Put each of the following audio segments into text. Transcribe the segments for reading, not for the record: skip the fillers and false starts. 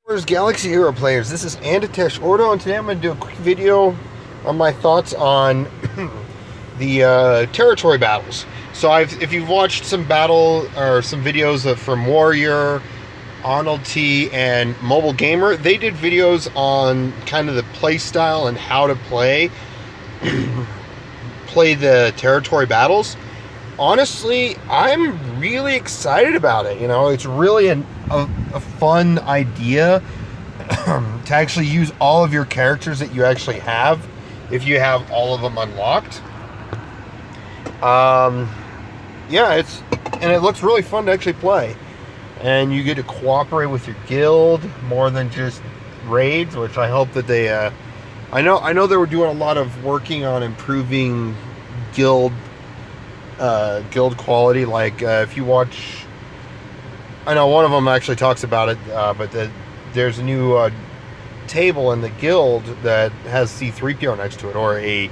Galaxy Hero players, this is Anditesh Ordo, and today I'm going to do a quick video on my thoughts on the territory battles. So if you've watched some battle or some videos from Warrior, Arnold T, and Mobile Gamer, they did videos on kind of the play style and how to play the territory battles. Honestly, I'm really excited about it. You know, it's really a fun idea to actually use all of your characters that you actually have if you have all of them unlocked. Yeah, it looks really fun to actually play, and you get to cooperate with your guild more than just raids, which I hope that they I know they were doing a lot of working on improving guild quality. Like if you watch, I know one of them actually talks about it, but there's a new table in the guild that has C-3PO next to it, or I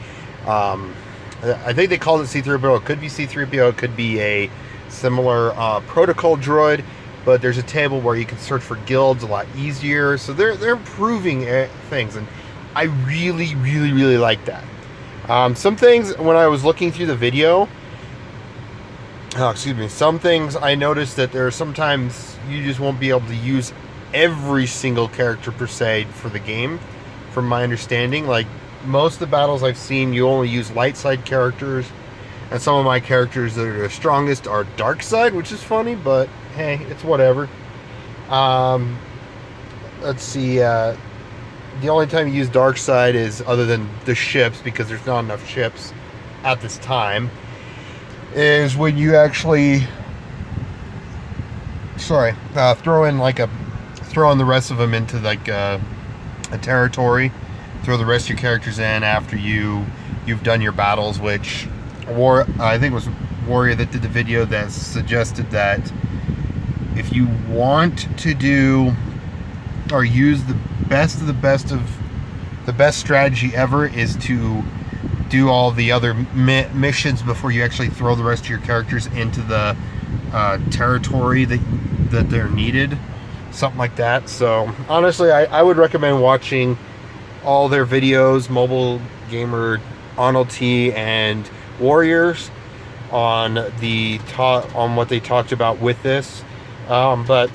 think they called it C-3PO. It could be C-3PO. It could be a similar protocol droid, but there's a table where you can search for guilds a lot easier. So they're improving things, and I really like that. Some things when I was looking through the video, some things I noticed that there are sometimes you just won't be able to use every single character per se for the game, from my understanding. Like most of the battles I've seen, you only use light side characters, and some of my characters that are the strongest are dark side, which is funny, but hey, it's whatever. Let's see, the only time you use dark side is other than the ships, because there's not enough ships at this time, is when you actually throw in the rest of them into like a territory. Throw the rest of your characters in after you've done your battles, which I think it was Warrior that did the video that suggested that if you want to do or use the best of the best strategy ever is to do all the other missions before you actually throw the rest of your characters into the territory that they're needed, something like that. So honestly, I would recommend watching all their videos, Mobile Gamer, Arnold T, and Warriors, on what they talked about with this. But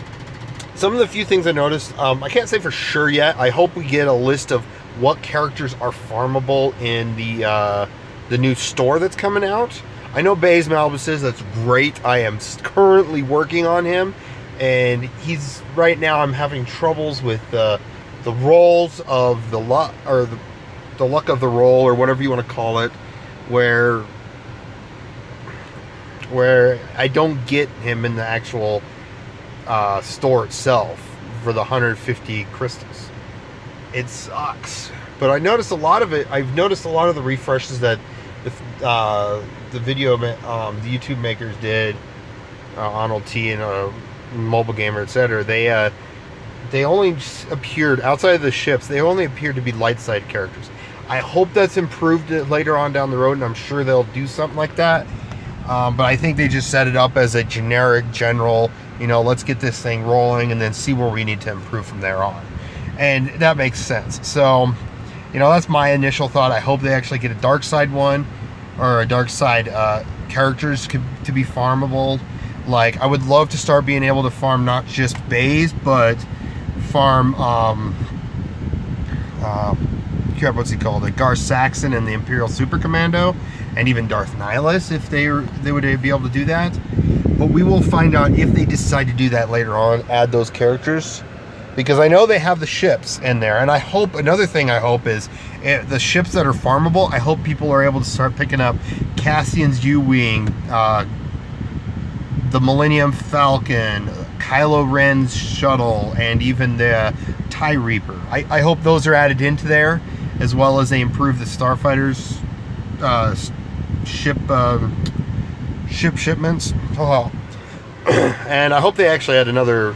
some of the few things I noticed, I can't say for sure yet. I hope we get a list of what characters are farmable in the new store that's coming out. I know Baze Malbus says that's great. I am currently working on him, and right now I'm having troubles with the rolls of the luck, or the luck of the roll, or whatever you want to call it, where I don't get him in the actual store itself for the 150 crystals. It sucks. But I noticed a lot of it. I've noticed a lot of the refreshes that the YouTube makers did, Arnold T and Mobile Gamer, etc. They only appeared outside of the ships. They only appeared to be light side characters. I hope that's improved later on down the road, and I'm sure they'll do something like that. But I think they just set it up as a general, let's get this thing rolling and then see where we need to improve from there on. And that makes sense. So, that's my initial thought. I hope they actually get a dark side one, or a dark side characters to be farmable. Like, I would love to start being able to farm not just Baze, but farm what's he called? Gar Saxon and the Imperial Super Commando, and even Darth Nihilus, if they would be able to do that. But we will find out if they decide to do that later on, add those characters, because I know they have the ships in there. And I hope, another thing I hope is the ships that are farmable, I hope people are able to start picking up Cassian's U-Wing, the Millennium Falcon, Kylo Ren's shuttle, and even the TIE Reaper. I hope those are added into there, as well as they improve the Starfighters ship shipments. And I hope they actually add another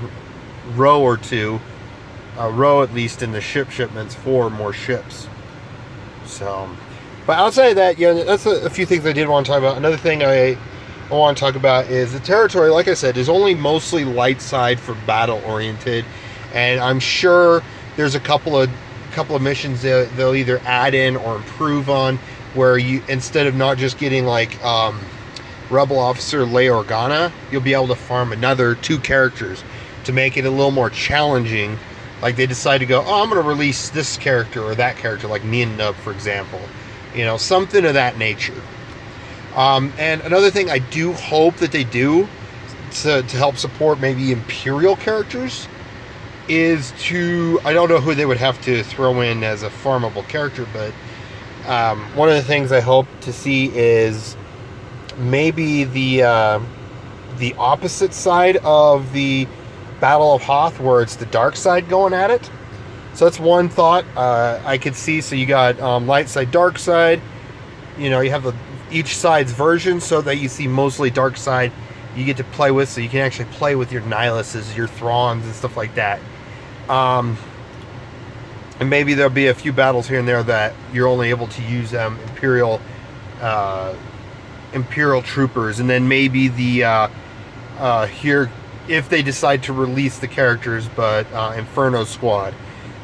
row or two, a row at least, in the ship shipments for more ships. So, but outside of that, that's a few things I did want to talk about. Another thing I want to talk about is the territory, like I said, is only mostly light side for battle oriented, And I'm sure there's a couple of missions they'll either add in or improve on, where you, instead of not just getting like Rebel Officer Leia Organa, you'll be able to farm another 2 characters to make it a little more challenging. Like they decide to go, oh, I'm going to release this character or that character, like me and Nub, for example. You know, something of that nature. And another thing I do hope that they do to help support maybe Imperial characters is to, I don't know who they would have to throw in as a farmable character, but one of the things I hope to see is maybe the opposite side of the Battle of Hoth, where it's the dark side going at it. So that's one thought I could see. So you got light side, dark side. You know, you have each side's version, so that you see mostly dark side you get to play with, so you can actually play with your Nihiluses, your Thrawns, and stuff like that. And maybe there'll be a few battles here and there that you're only able to use Imperial troopers, and then maybe the here, if they decide to release the characters, but Inferno Squad.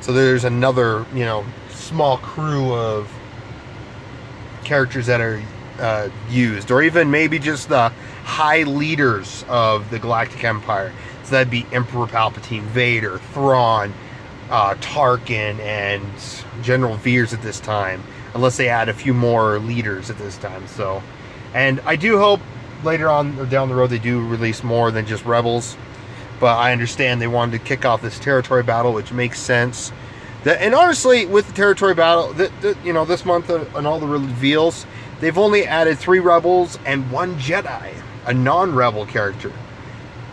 So there's another, you know, small crew of characters that are used, or even maybe just the high leaders of the Galactic Empire. So that'd be Emperor Palpatine, Vader, Thrawn, Tarkin, and General Veers at this time, unless they add a few more leaders at this time. So, and I do hope later on or down the road they do release more than just Rebels, but I understand they wanted to kick off this territory battle, which makes sense. And honestly, with the territory battle, you know, this month and all the reveals, they've only added 3 Rebels and 1 Jedi, a non-Rebel character,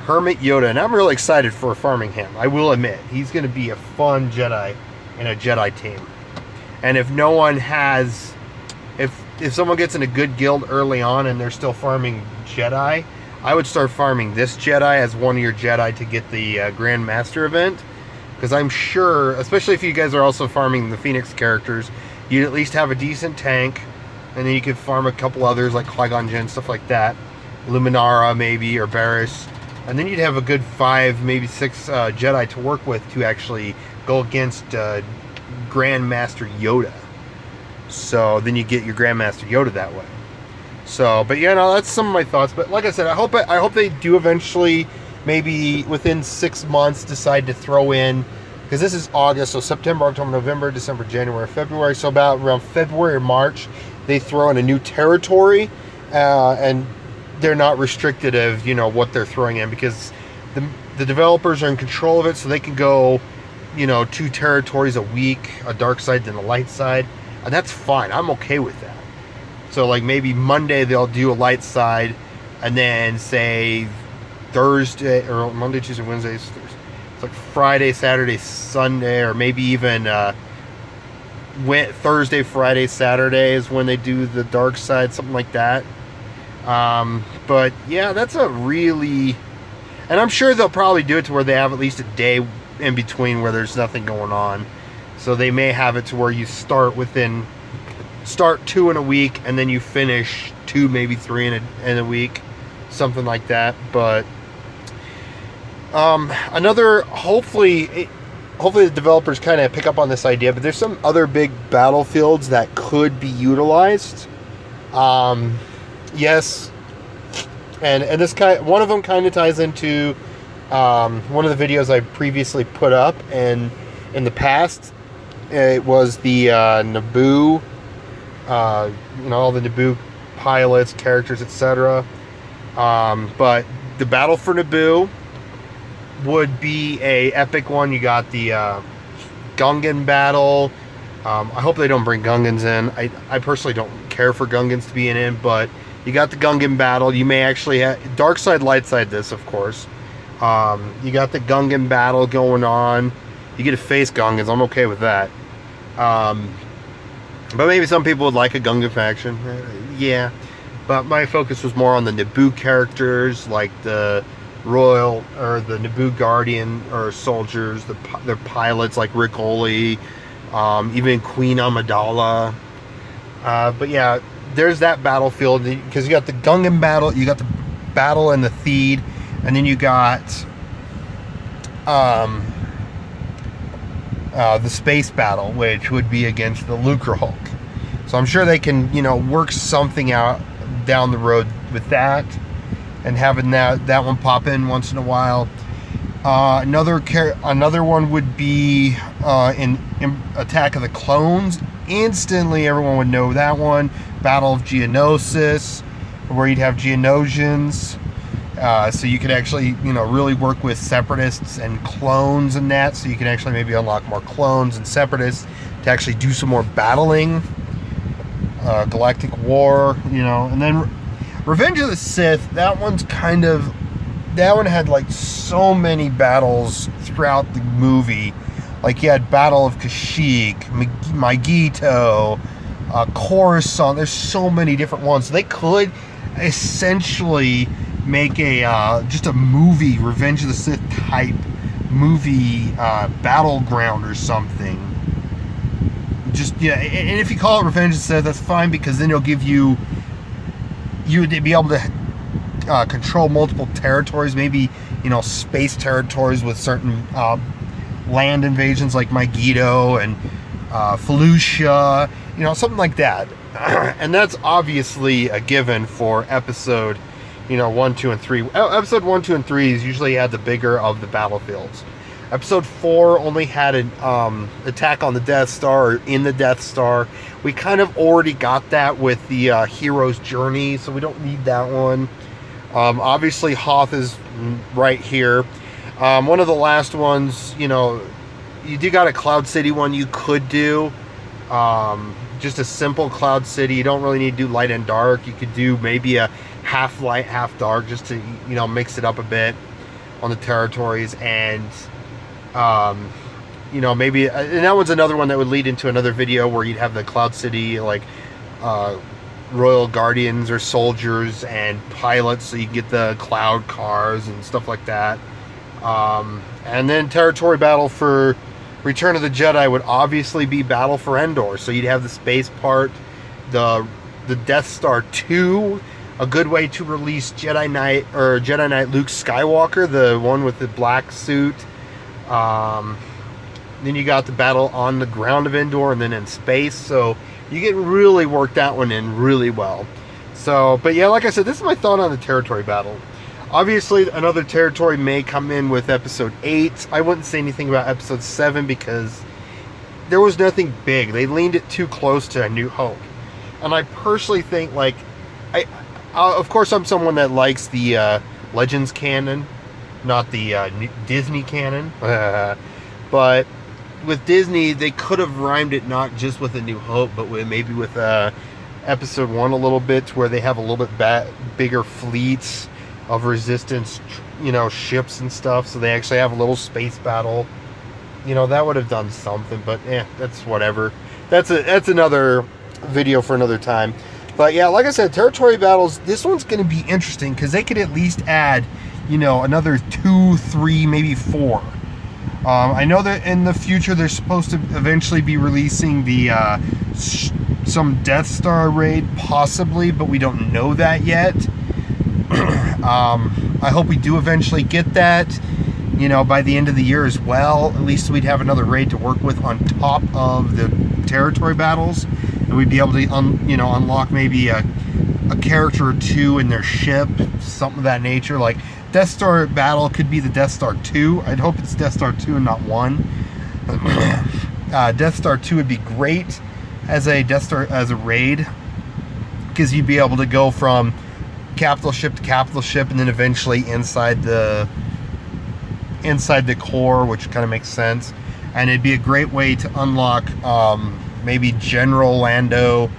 Hermit Yoda, and I'm really excited for farming him. I will admit, he's going to be a fun Jedi in a Jedi team. And if no one has, if someone gets in a good guild early on and they're still farming Jedi, I would start farming this Jedi as one of your Jedi to get the Grand Master event. Because I'm sure, especially if you guys are also farming the Phoenix characters, you'd at least have a decent tank, and then you could farm a couple others like Qui-Gon Jinn, stuff like that. Luminara maybe, or Barriss. And then you'd have a good 5, maybe 6 Jedi to work with to actually go against Grand Master Yoda. So then you get your Grand Master Yoda that way. So, but yeah, no, that's some of my thoughts. But like I said, I hope they do eventually, maybe within 6 months, decide to throw in, because this is August, so September, October, November, December, January, February. So about around February or March, they throw in a new territory, and they're not restricted of, you know, what they're throwing in, because the developers are in control of it, so they can go, you know, 2 territories a week, a dark side and a light side, and that's fine. I'm okay with that. So like maybe Monday they'll do a light side, and then say Thursday or Monday, Tuesday, Wednesday, it's like Friday, Saturday, Sunday, or maybe even Thursday, Friday, Saturday is when they do the dark side, something like that. But yeah, that's a really, and I'm sure they'll probably do it to where they have at least a day in between where there's nothing going on. So they may have it to where you start 2 in a week, and then you finish 2, maybe 3 in a week, something like that. But hopefully the developers kind of pick up on this idea, but there's some other big battlefields that could be utilized. Yes, and this one of them kind of ties into one of the videos I previously put up, and in the past it was the Naboo, you know, all the Naboo pilots, characters, etc. But the battle for Naboo would be a epic one. You got the Gungan battle. I hope they don't bring Gungans in. I personally don't care for Gungans to be in, but you got the Gungan battle. You may actually have dark side, light side this, of course. You got the Gungan battle going on. You get to face Gungans. I'm okay with that. But maybe some people would like a Gungan faction. Yeah. But my focus was more on the Naboo characters, like the Royal, or the Naboo Guardian, or soldiers, the pilots like Rick Oley, even Queen Amidala. But yeah, there's that battlefield, because you got the Gungan battle, you got the battle in the Theed, and then you got the space battle, which would be against the Lucre Hulk. So I'm sure they can, work something out down the road with that, and having that one pop in once in a while. Another one would be in Attack of the Clones. Instantly, everyone would know that one. Battle of Geonosis, where you'd have Geonosians. So you could actually, really work with Separatists and clones and that. So you can actually maybe unlock more clones and Separatists to actually do some more battling. Galactic War, and then Revenge of the Sith. That one had like so many battles throughout the movie. Like you had Battle of Kashyyyk, Megiddo, Coruscant. There's so many different ones. So they could essentially make just a movie, Revenge of the Sith type movie, battleground or something. And if you call it Revenge of the Sith, that's fine, because then it'll give you would be able to control multiple territories, maybe space territories with certain land invasions like Megiddo and Felucia, something like that. And that's obviously a given for episode 1, 2, and 3. Episode 1, 2, and 3 is usually had the bigger of the battlefields. Episode 4 only had an attack on the Death Star, or in the Death Star. We kind of already got that with the hero's journey, so we don't need that one. Obviously, Hoth is right here. One of the last ones, you do got a Cloud City one you could do. Just a simple Cloud City. You don't really need to do light and dark. You could do maybe a half light, half dark, just to, mix it up a bit on the territories. And maybe, and that one's another one that would lead into another video where you'd have the Cloud City, like, Royal Guardians or soldiers and pilots, so you can get the cloud cars and stuff like that. And then territory battle for Return of the Jedi would obviously be Battle for Endor. So you'd have the space part, the Death Star 2, a good way to release Jedi Knight Luke Skywalker, the one with the black suit. Then you got the battle on the ground of Endor and then in space. So you get really worked that one in really well. So, but yeah, like I said, this is my thought on the territory battle. Obviously, another territory may come in with episode 8. I wouldn't say anything about episode 7 because there was nothing big. They leaned it too close to A New Hope. And I personally think, like, of course, I'm someone that likes the Legends canon, not the Disney canon. But with Disney, they could have rhymed it not just with A New Hope, but maybe with episode 1 a little bit, where they have a little bit bigger fleets of resistance, ships and stuff, so they actually have a little space battle. That would have done something, but that's whatever. That's another video for another time. But yeah, like I said, territory battles, this one's going to be interesting because they could at least add, another 2, 3, maybe 4. I know that in the future they're supposed to eventually be releasing the some Death Star raid, possibly, but we don't know that yet. I hope we do eventually get that, by the end of the year as well. At least we'd have another raid to work with on top of the territory battles, and we'd be able to unlock maybe a character or 2 in their ship, something of that nature. Like Death Star battle could be the Death Star 2. I'd hope it's Death Star 2 and not 1. Death Star 2 would be great as a raid, because you'd be able to go from capital ship to capital ship, and then eventually inside the core, which kind of makes sense. And it'd be a great way to unlock maybe General Lando,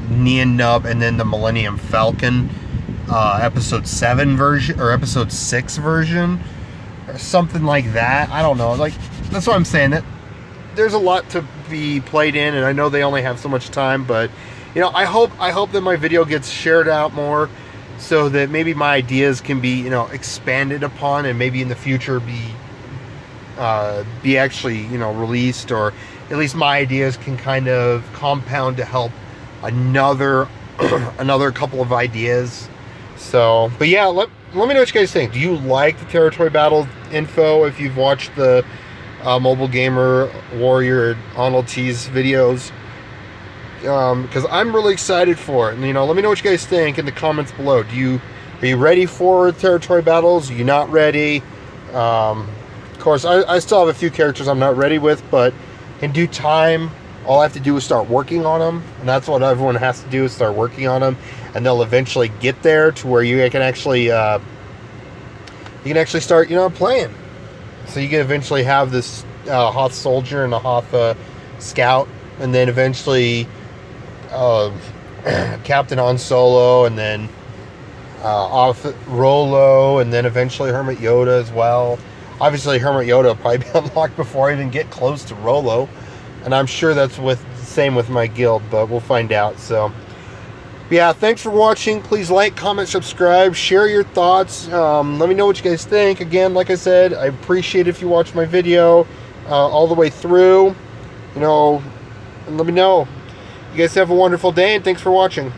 Nien Nunb, and then the Millennium Falcon, episode 7 version or episode 6 version, or something like that. I don't know. Like, that's what I'm saying. That there's a lot to be played in, and I know they only have so much time, but I hope that my video gets shared out more, so that maybe my ideas can be, expanded upon, and maybe in the future be actually, released, or at least my ideas can kind of compound to help another couple of ideas. So, but yeah, let me know what you guys think. Do you like the territory battle info? If you've watched the Mobile Gamer Warrior Arnold T's videos, because I'm really excited for it. And, you know, let me know what you guys think in the comments below. Are you ready for territory battles? Are you not ready? Of course, I still have a few characters I'm not ready with, but in due time, all I have to do is start working on them, and that's what everyone has to do, is start working on them, and they'll eventually get there to where you can actually start, you know, playing. So you can eventually have this Hoth soldier and a Hoth scout, and then eventually Captain Han Solo, and then off Rolo, and then eventually Hermit Yoda as well. Obviously, Hermit Yoda will probably be unlocked before I even get close to Rolo, and I'm sure that's the same with my guild, but we'll find out. So, yeah, thanks for watching. Please like, comment, subscribe, share your thoughts. Let me know what you guys think. Again, like I said, I appreciate if you watch my video all the way through. You know, and let me know. You guys have a wonderful day, and thanks for watching.